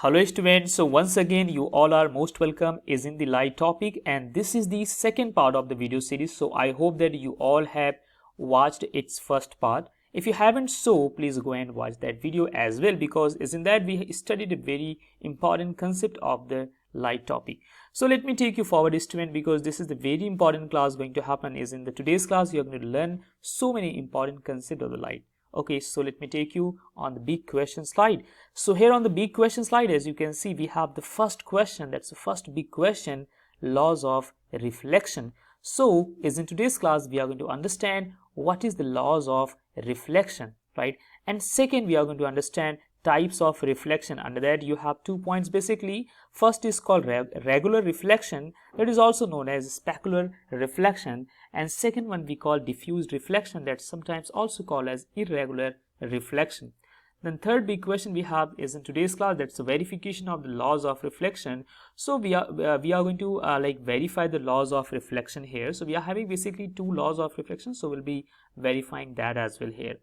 Hello students, so once again you all are most welcome is in the light topic, and this is the second part of the video series. So I hope that you all have watched its first part. If you haven't, so please go and watch that video as well, because isn't that we studied a very important concept of the light topic. So let me take you forward student, because this is the very important class going to happen. Is in the today's class you are going to learn so many important concepts of the light. Okay, so let me take you on the big question slide. So here on the big question slide, as you can see, we have the first question. That's the first big question, laws of reflection. So is in today's class we are going to understand what is the laws of reflection, right? And second, we are going to understand types of reflection. Under that you have 2 points basically. First is called regular reflection, that is also known as specular reflection, and second one we call diffused reflection, that's sometimes also called as irregular reflection. Then third big question we have is in today's class, that's the verification of the laws of reflection. So we are going to verify the laws of reflection here. So we are having basically 2 laws of reflection, so we'll be verifying that as well here.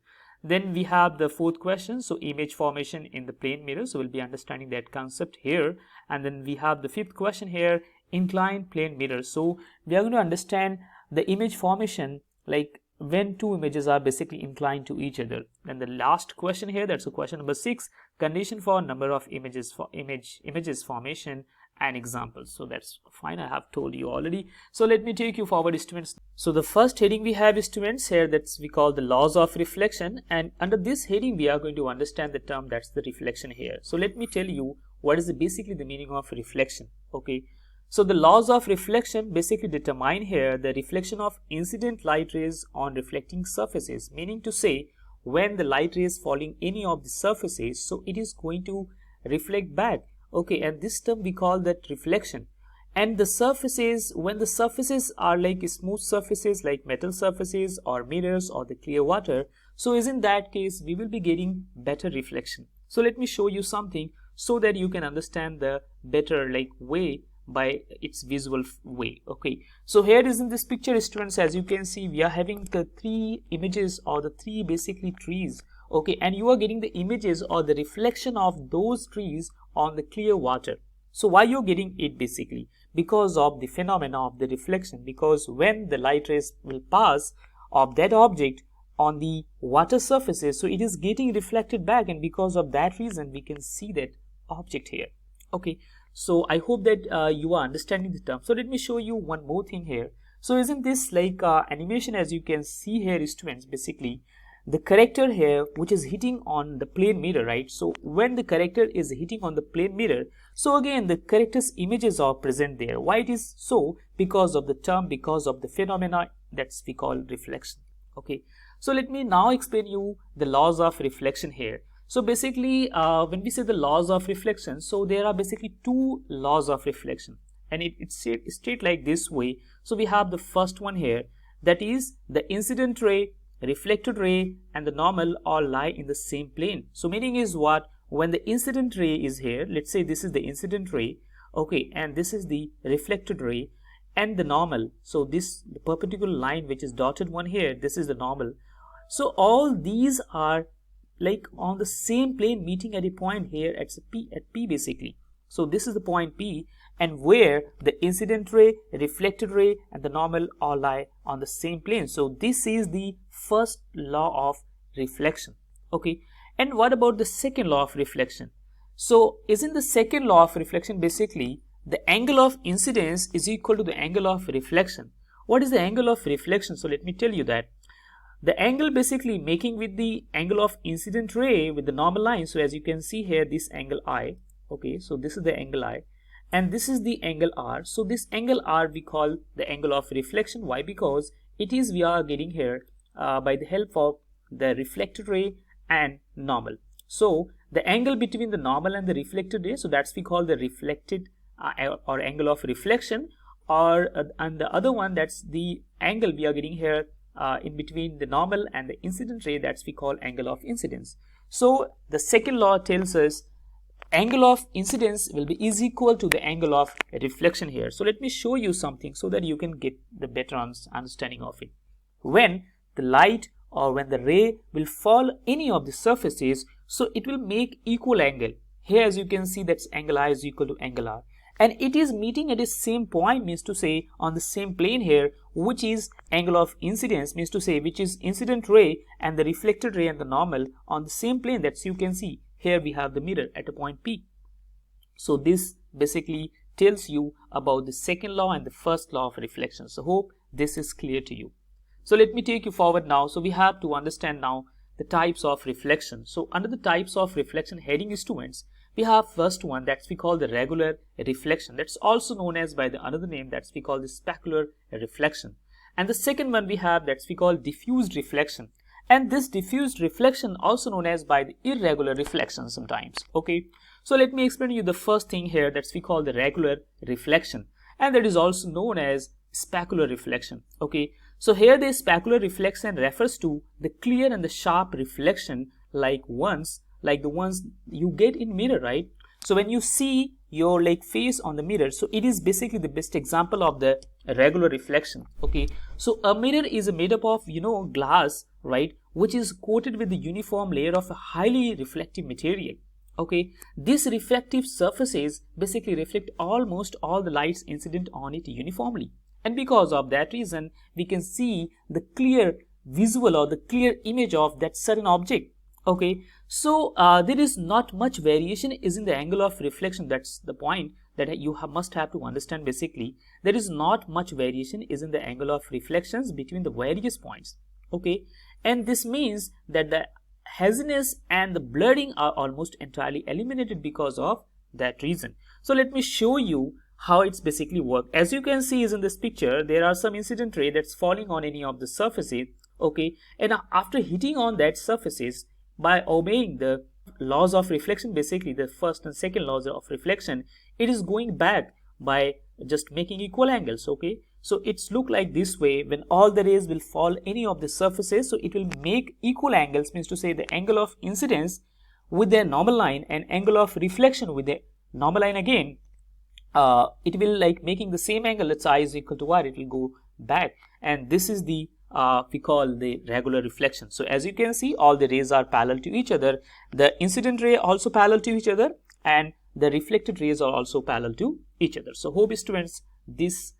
Then we have the fourth question, so image formation in the plane mirror, so we'll be understanding that concept here. And then we have the fifth question here, inclined plane mirror. So we are going to understand the image formation, like when 2 images are basically inclined to each other. Then the last question here, that's a question number 6, condition for number of images for images formation and examples. So that's fine, I have told you already. So let me take you forward students. So the first heading we have students here, that's we call the laws of reflection, and under this heading we are going to understand the term, that's the reflection here. So let me tell you what is basically the meaning of reflection. Okay, so the laws of reflection basically determine here the reflection of incident light rays on reflecting surfaces, meaning to say when the light rays falling any of the surfaces, so it is going to reflect back. Okay, and this term we call that reflection. And the surfaces, when the surfaces are like smooth surfaces like metal surfaces or mirrors or the clear water, so is in that case we will be getting better reflection. So let me show you something so that you can understand the better way by its visual way. Okay, so here is in this picture students, as you can see, we are having the 3 images or the 3 basically trees. Okay, and you are getting the images or the reflection of those trees on the clear water. So why you're getting it? Basically because of the phenomena of the reflection, because when the light rays will pass of that object on the water surfaces, so it is getting reflected back, and because of that reason we can see that object here. Okay, so I hope that you are understanding the term. So let me show you one more thing here. So isn't this animation, as you can see here students, basically the character here which is hitting on the plane mirror, right? So when the character is hitting on the plane mirror, so again the character's images are present there. Why it is so? Because of the term, because of the phenomena that's we call reflection. Okay, so let me now explain you the laws of reflection here. So basically when we say the laws of reflection, so there are basically 2 laws of reflection, and it's straight like this way. So we have the first one here, that is the incident ray, reflected ray and the normal all lie in the same plane. So meaning is what? When the incident ray is here, let's say this is the incident ray, okay, and this is the reflected ray and the normal. So this the perpendicular line which is dotted one here, this is the normal. So all these are like on the same plane meeting at a point here at P basically. So this is the point P, and where the incident ray, reflected ray and the normal all lie on the same plane. So this is the first law of reflection. Okay, and what about the second law of reflection? So isn't the second law of reflection basically the angle of incidence is equal to the angle of reflection? What is the angle of reflection? So let me tell you that the angle basically making with the angle of incident ray with the normal line. So as you can see here, this angle I, okay, so this is the angle I and this is the angle R. So this angle R we call the angle of reflection. Why? Because it is we are getting here by the help of the reflected ray and normal. So the angle between the normal and the reflected ray, so that's we call the reflected or angle of reflection, or and the other one, that's the angle we are getting here in between the normal and the incident ray, that's we call angle of incidence. So the second law tells us angle of incidence will be is equal to the angle of reflection here. So let me show you something so that you can get the better understanding of it. When the light or when the ray will fall any of the surfaces, so it will make equal angle. here as you can see, that's angle I is equal to angle R, and it is meeting at the same point, means to say on the same plane here, which is angle of incidence, means to say which is incident ray and the reflected ray and the normal on the same plane. That's you can see here we have the mirror at a point P. So this basically tells you about the second law and the first law of reflection. So hope this is clear to you. So let me take you forward now. So we have to understand now the types of reflection. So under the types of reflection heading, students, we have first one that's we call the regular reflection. That's also known as by the another name that's we call the specular reflection. And the second one we have that's we call diffused reflection. And this diffused reflection also known as by the irregular reflection sometimes. Okay. So let me explain to you the first thing here that's we call the regular reflection, and that is also known as specular reflection. Okay. So here the specular reflection refers to the clear and the sharp reflection like the ones you get in mirror, right? So when you see your like face on the mirror, so it is basically the best example of the regular reflection. Okay. So a mirror is made up of glass, right, which is coated with the uniform layer of a highly reflective material. Okay, these reflective surfaces basically reflect almost all the lights incident on it uniformly, and because of that reason we can see the clear visual or the clear image of that certain object. Okay, so there is not much variation is in the angle of reflection. That's the point that you must have to understand. Basically, there is not much variation is in the angle of reflections between the various points. Okay, and this means that the haziness and the blurring are almost entirely eliminated because of that reason. So let me show you how it's basically work. As you can see is in this picture, there are some incident ray that's falling on any of the surfaces. Okay, and after hitting on that surfaces, by obeying the laws of reflection, basically the first and second laws of reflection, it is going back by just making equal angles. Okay, so it's look like this way when all the rays will fall any of the surfaces, so it will make equal angles, means to say the angle of incidence with their normal line and angle of reflection with the normal line again, it will like making the same angle. Let's say I is equal to R, it will go back, and this is the we call the regular reflection. So as you can see, all the rays are parallel to each other, the incident ray also parallel to each other, and the reflected rays are also parallel to each other. So hope students this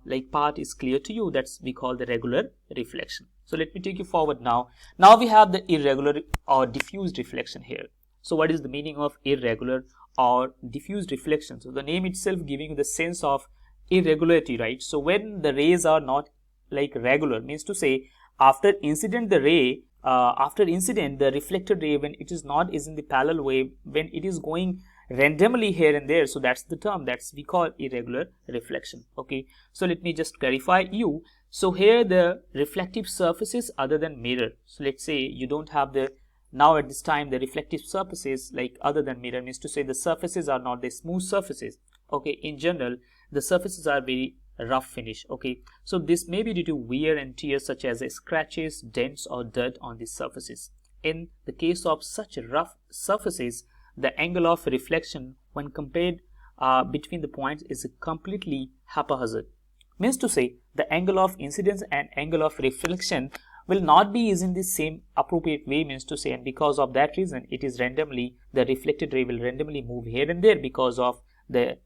like part is clear to you. That's we call the regular reflection. So let me take you forward now. Now we have the irregular or diffused reflection here. So what is the meaning of irregular or diffused reflection? So the name itself giving you the sense of irregularity, right? So when the rays are not like regular, means to say after incident the ray the reflected ray, when it is not is in the parallel way, when it is going randomly here and there, so that's the term that's we call irregular reflection. Okay, so let me just clarify you. So here the reflective surfaces other than mirror, so let's say you don't have the now at this time the reflective surfaces like other than mirror, means to say the surfaces are not the smooth surfaces. Okay, in general the surfaces are very rough finish. Okay, so this may be due to wear and tear such as scratches, dents or dirt on these surfaces. In the case of such rough surfaces, the angle of reflection when compared between the points is completely haphazard, means to say the angle of incidence and angle of reflection will not be in the same appropriate way, means to say, and because of that reason it is randomly, the reflected ray will randomly move here and there because of the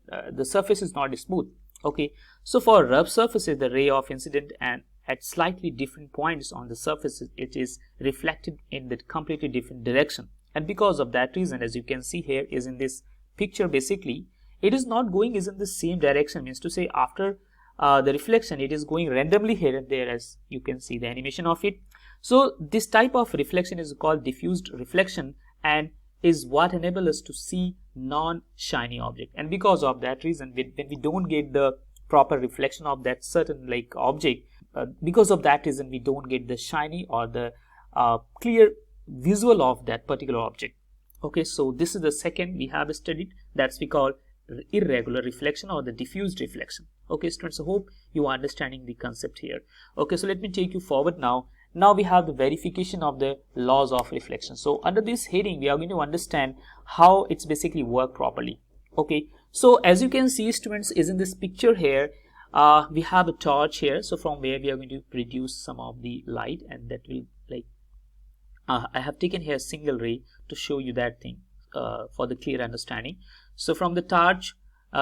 surface is not smooth. Okay, so for rough surfaces the ray of incident and at slightly different points on the surfaces it is reflected in the completely different direction, and because of that reason, as you can see here is in this picture, basically it is not going is in the same direction, means to say after the reflection it is going randomly here and there, as you can see the animation of it. So this type of reflection is called diffused reflection and is what enables us to see non-shiny object, and because of that reason when we don't get the proper reflection of that certain like object, because of that reason we don't get the shiny or the clear visual of that particular object. Okay, so this is the second we have studied, that's we call irregular reflection or the diffused reflection. Okay students, I hope you are understanding the concept here. Okay, so let me take you forward now. Now we have the verification of the laws of reflection. So under this heading we are going to understand how it's basically work properly. Okay, so as you can see students is in this picture here, we have a torch here, so from where we are going to produce some of the light, and that will like I have taken here a single ray to show you that thing. for the clear understanding. So from the torch,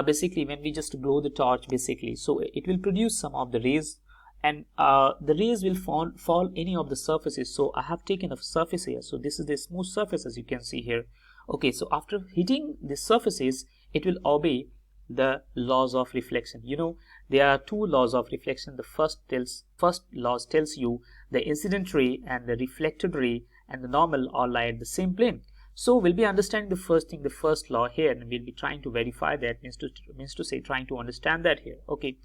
basically when we just blow the torch, basically, so it will produce some of the rays, and the rays will fall any of the surfaces. So I have taken a surface here, so this is the smooth surface, as you can see here. Okay, so after hitting the surfaces, it will obey the laws of reflection. You know, there are two laws of reflection. The first law tells you the incident ray and the reflected ray and the normal all lie at the same plane. So we'll be understanding the first thing, the first law here, and we'll be trying to verify that, means to say trying to understand that here. Okay,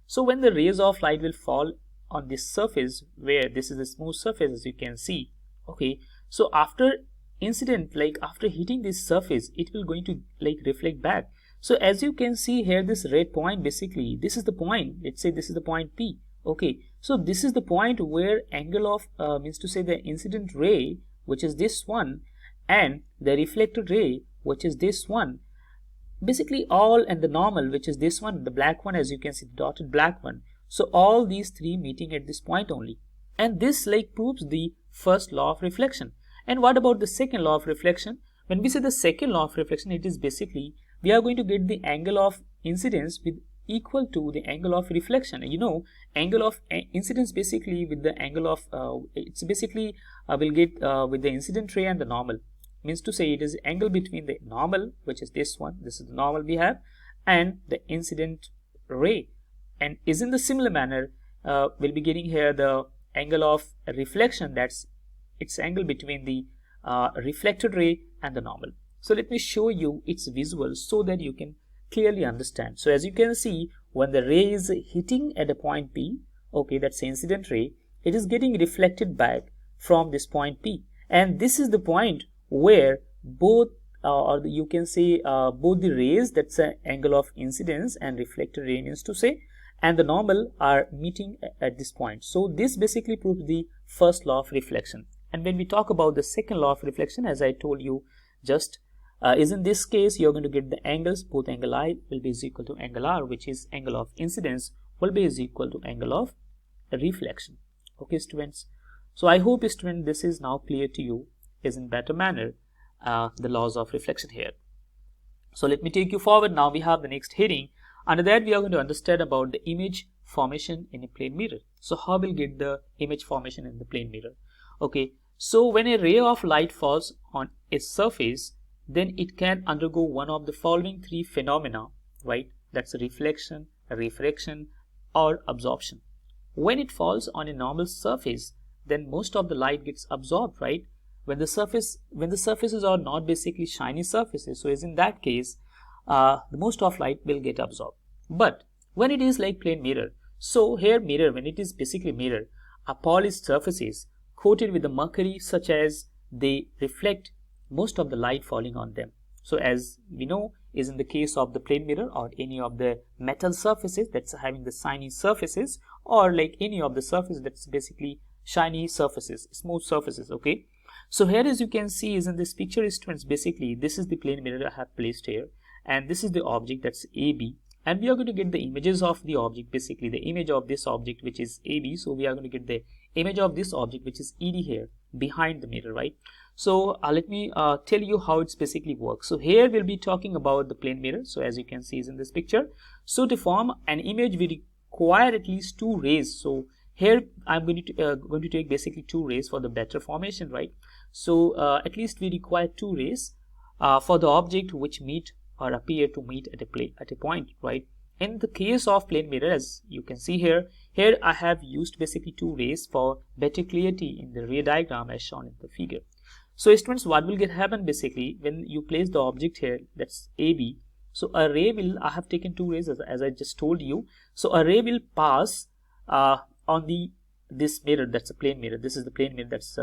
so when the rays of light will fall on this surface, where this is a smooth surface, as you can see. Okay, so after incident, like after hitting this surface, it will going to like reflect back. So as you can see here, this red point, basically this is the point. Let's say this is the point P. Okay, so this is the point where angle of means to say the incident ray, which is this one, and the reflected ray, which is this one, basically all, and the normal, which is this one, the black one, as you can see, the dotted black one. So all these three meeting at this point only, and this like proves the first law of reflection. And what about the second law of reflection? When we say the second law of reflection, it is basically we are going to get the angle of incidence with equal to the angle of reflection. You know, angle of incidence basically with the angle of it's basically will get with the incident ray and the normal, means to say it is angle between the normal, which is this one, this is the normal we have, and the incident ray. And is in the similar manner we'll be getting here the angle of reflection, that's its angle between the reflected ray and the normal. So let me show you its visual so that you can clearly understand. So as you can see, when the ray is hitting at a point P, okay, that's the incident ray, it is getting reflected back from this point P, and this is the point where both or you can say both the rays, that's the angle of incidence and reflected ray, means to say, and the normal are meeting at this point. So this basically proves the first law of reflection. And when we talk about the second law of reflection, as I told you just, is in this case you're going to get the angles, both angle I will be is equal to angle R, which is angle of incidence will be is equal to angle of reflection. Okay students, so I hope students this is now clear to you, is in better manner the laws of reflection here. So let me take you forward. Now we have the next heading. Under that we are going to understand about the image formation in a plane mirror. So how we'll get the image formation in the plane mirror. Okay, so when a ray of light falls on a surface, then it can undergo one of the following three phenomena, right? That's a reflection, a refraction, or absorption. When it falls on a normal surface, then most of the light gets absorbed, right? When the surfaces are not basically shiny surfaces, so as in that case, the most of light will get absorbed. But when it is like plane mirror, so here mirror, when it is basically mirror, are polished surfaces coated with the mercury, such as they reflect most of the light falling on them. So as we know, is in the case of the plane mirror or any of the metal surfaces that's having the shiny surfaces, or like any of the surface that's basically shiny surfaces, smooth surfaces. Okay, so here as you can see is in this picture, students, basically this is the plane mirror I have placed here, and this is the object, that's AB, and we are going to get the images of the object, basically the image of this object which is AB. So we are going to get the image of this object which is ED here behind the mirror, right? So let me tell you how it's basically works. So here we'll be talking about the plane mirror. So as you can see is in this picture, so to form an image we require at least two rays. So here I'm going to take basically two rays for the better formation, right? So at least we require two rays for the object which meet or appear to meet at a point, right? In the case of plane mirror, as you can see here I have used basically two rays for better clarity in the ray diagram as shown in the figure. So students, what will happen basically when you place the object here, that's AB, so a ray will, I have taken two rays as I just told you, so a ray will pass on this mirror, that's a plane mirror, this is the plane mirror, that's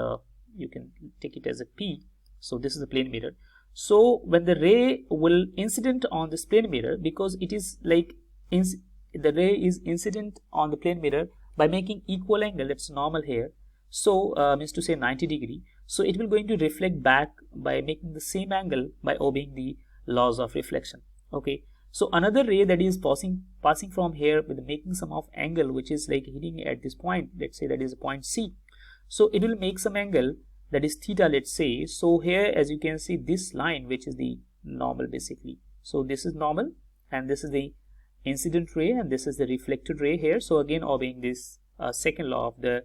you can take it as a P, so this is the plane mirror. So when the ray will incident on this plane mirror, because it is like the ray is incident on the plane mirror by making equal angle, that's normal here, so means to say 90 degree, so it will going to reflect back by making the same angle by obeying the laws of reflection. Okay, so another ray that is passing from here with making some of angle which is like hitting at this point, let's say that is a point C, so it will make some angle that is theta, let's say. So here as you can see, this line which is the normal basically, so this is normal and this is the incident ray and this is the reflected ray here. So again, obeying this second law of the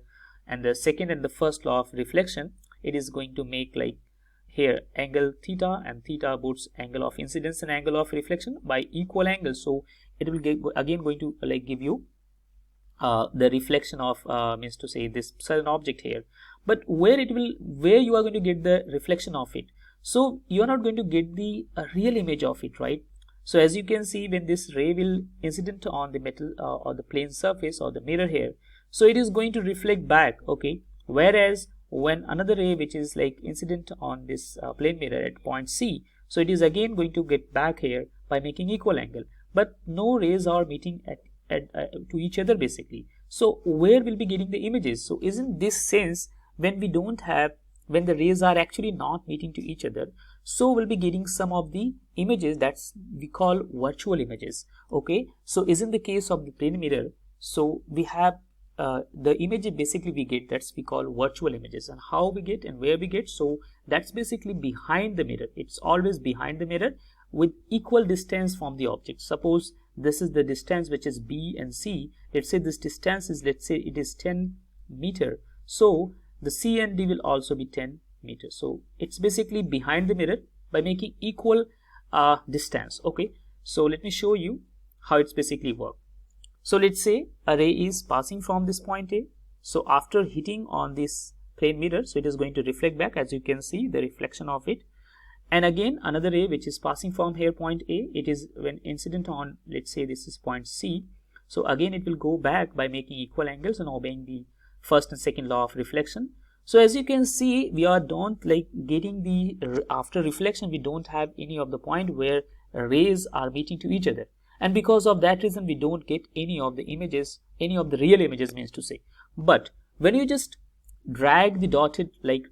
second and the first law of reflection, it is going to make like here angle theta, and theta both angle of incidence and angle of reflection by equal angles. So it will get again going to like give you the reflection of means to say this certain object here, but where you are going to get the reflection of it. So you are not going to get the real image of it, right? So as you can see, when this ray will incident on the metal or the plane surface or the mirror here, so it is going to reflect back, okay? Whereas when another ray which is like incident on this plane mirror at point C, so it is again going to get back here by making equal angle, but no rays are meeting to each other basically. So where will be getting the images? So isn't this sense, when the rays are actually not meeting to each other, so we'll be getting some of the images that's we call virtual images, okay? So isn't the case of the plane mirror, so we have the image basically we get, that's we call virtual images. And how we get and where we get, so that's basically behind the mirror. It's always behind the mirror with equal distance from the object. Suppose this is the distance which is B and C. Let's say this distance is, let's say it is 10 meter. So the C and D will also be 10 meters. So it's basically behind the mirror by making equal distance, okay? So let me show you how it's basically work. So let's say a ray is passing from this point A. So after hitting on this plane mirror, so it is going to reflect back, as you can see the reflection of it. And again another ray which is passing from here point A, it is when incident on, let's say this is point C. So again it will go back by making equal angles and obeying the first and second law of reflection. So as you can see, we are don't like getting the after reflection, we don't have any of the point where rays are meeting to each other, and because of that reason we don't get any of the images, any of the real images means to say. But when you just drag the dotted like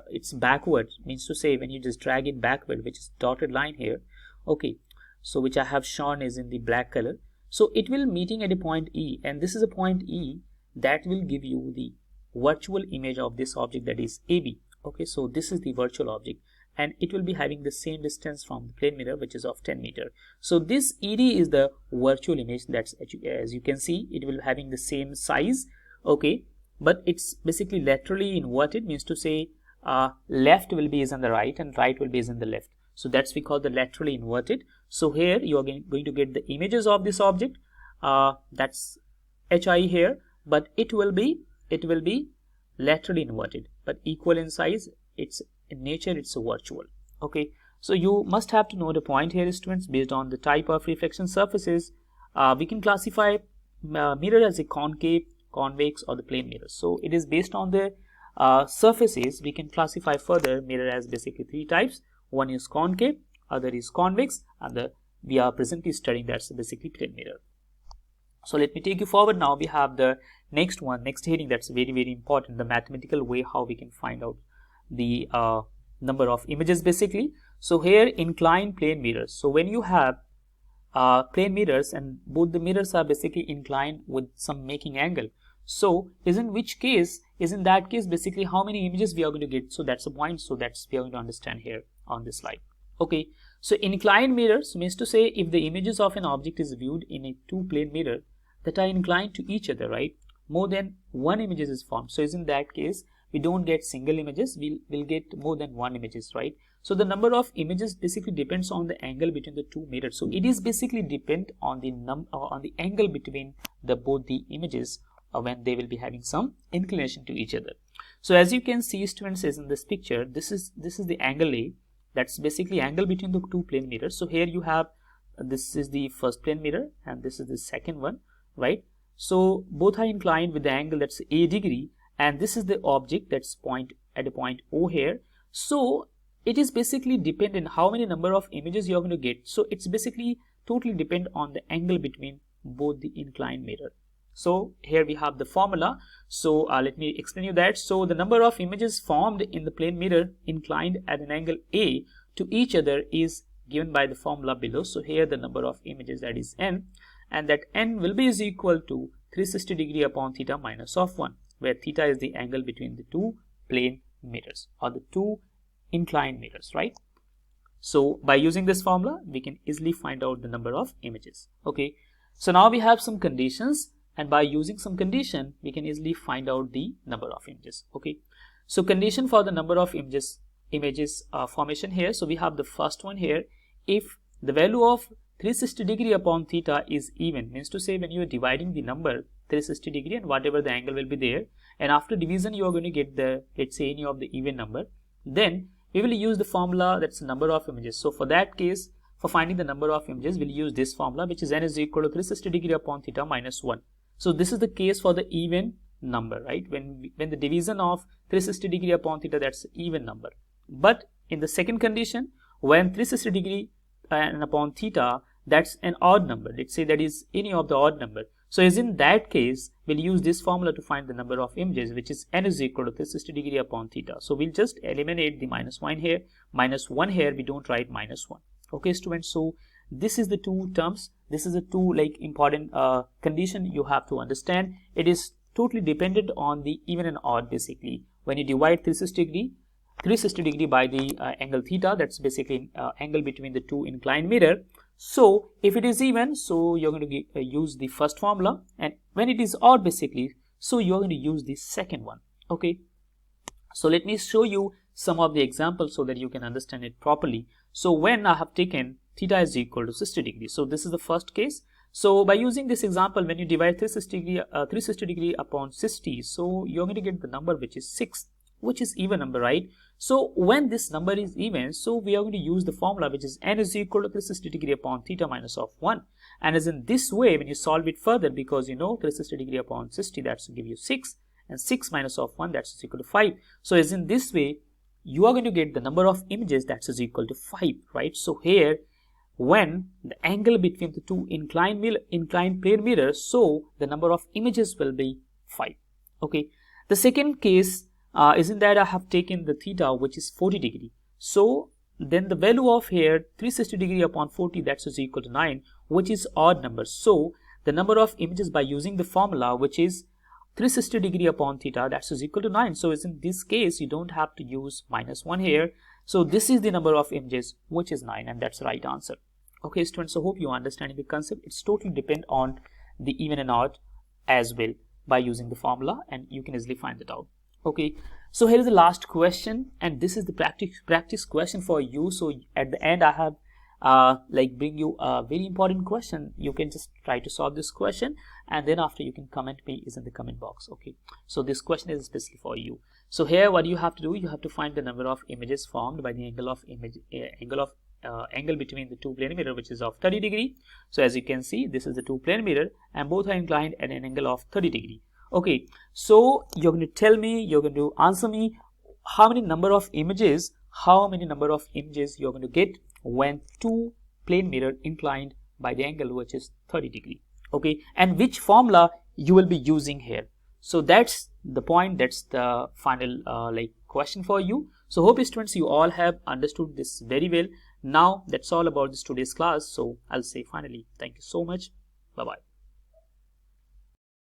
it's backward, means to say when you just drag it backward, which is dotted line here, okay, so which I have shown is in the black color, so it will meeting at a point E, and this is a point E that will give you the virtual image of this object, that is AB, okay? So this is the virtual object and it will be having the same distance from the plane mirror, which is of 10 meter. So this ED is the virtual image. That's as you can see, it will having the same size, okay, but it's basically laterally inverted, means to say left will be is on the right and right will be is in the left. So that's we call the laterally inverted. So here you are going to get the images of this object, that's HI here, but it will be laterally inverted but equal in size. It's in nature, it's a virtual, okay? So you must have to know the point here, students. Based on the type of reflection surfaces, we can classify mirror as a concave, convex, or the plane mirror. So it is based on the surfaces. We can classify further mirror as basically three types. One is concave, other is convex, and we are presently studying that's basically plane mirror. So let me take you forward. Now we have the next heading that's very important, the mathematical way how we can find out the number of images basically. So here inclined plane mirrors. So when you have plane mirrors and both the mirrors are basically inclined with some making angle, so in that case basically how many images we are going to get. So that's the point. So that's we are going to understand here on this slide, okay? So inclined mirrors means to say if the images of an object is viewed in a two plane mirror that are inclined to each other, right, more than one images is formed. So in that case we don't get single images, we'll get more than one images, right? So the number of images basically depends on the angle between the two mirrors. So it is basically depend on the angle between both the images when they will be having some inclination to each other. So as you can see, students, is in this picture, this is the angle A, that's basically angle between the two plane mirrors. So here you have this is the first plane mirror and this is the second one, right? So both are inclined with the angle that's A degree, and this is the object that's at a point O here. So it is basically dependent how many number of images you're going to get. So it's basically totally depend on the angle between both the inclined mirror. So here we have the formula. So let me explain you that. So the number of images formed in the plane mirror inclined at an angle A to each other is given by the formula below. So here the number of images, that is n, and that n will be is equal to 360 degree upon theta minus of 1, where theta is the angle between the two plane mirrors or the two inclined mirrors, right? So by using this formula, we can easily find out the number of images. Okay, so now we have some conditions, and by using some condition, we can easily find out the number of images. Okay, so condition for the number of images formation here. So we have the first one here. If the value of 360 degree upon theta is even, means to say when you are dividing the number 360 degree and whatever the angle will be there, and after division you are going to get the, let's say, any of the even number, then we will use the formula, that's the number of images. So for that case, for finding the number of images, we'll use this formula, which is n is equal to 360 degree upon theta minus 1. So this is the case for the even number, right? When the division of 360 degree upon theta, that's even number. But in the second condition, when 360 degree and upon theta, that's an odd number. Let's say that is any of the odd number. So as in that case, we'll use this formula to find the number of images, which is n is equal to 360 degree upon theta. So we'll just eliminate the minus 1 here, minus 1 here, we don't write minus 1. Okay, students, so this is the two terms. This is the two like important condition you have to understand. It is totally dependent on the even and odd basically. When you divide 360 degree by the angle theta, that's basically angle between the two inclined mirror. So if it is even, so you're going to use the first formula, and when it is odd basically, so you're going to use the second one. Okay, so let me show you some of the examples so that you can understand it properly. So when I have taken theta is equal to 60 degrees, so this is the first case. So by using this example, when you divide 360 degree upon 60, so you're going to get the number which is 6, which is even number, right? So when this number is even, so we are going to use the formula which is n is equal to 360 degree upon theta minus of 1. And as in this way, when you solve it further, because you know 360 degree upon 60, that's to give you 6, and 6 minus of 1, that's equal to 5. So as in this way, you are going to get the number of images that is equal to 5, right? So here, when the angle between the two inclined plane mirrors, so the number of images will be 5. Okay, the second case is in that I have taken the theta which is 40 degree. So then the value of here 360 degree upon 40, that is equal to 9, which is odd number. So the number of images by using the formula which is 360 degree upon theta, that is equal to 9. So in this case, you don't have to use minus 1 here. So this is the number of images which is 9, and that's the right answer. Okay, students, so hope you understand the concept. It's totally depend on the even and odd as well by using the formula, and you can easily find it out. Okay, so here is the last question, and this is the practice question for you. So at the end, I have like bring you a very important question. You can just try to solve this question, and then after you can comment me is in the comment box. Okay, so this question is especially for you. So here what you have to do, you have to find the number of images formed by the angle between the two plane mirror, which is of 30 degree. So as you can see, this is the two plane mirror, and both are inclined at an angle of 30 degree. Okay, so you're going to tell me, you're going to answer me how many number of images you're going to get when two plane mirror inclined by the angle which is 30 degree. Okay, and which formula you will be using here. So that's the point, that's the final like question for you. So hope students you all have understood this very well. Now that's all about this today's class. So I'll say finally thank you so much. Bye bye.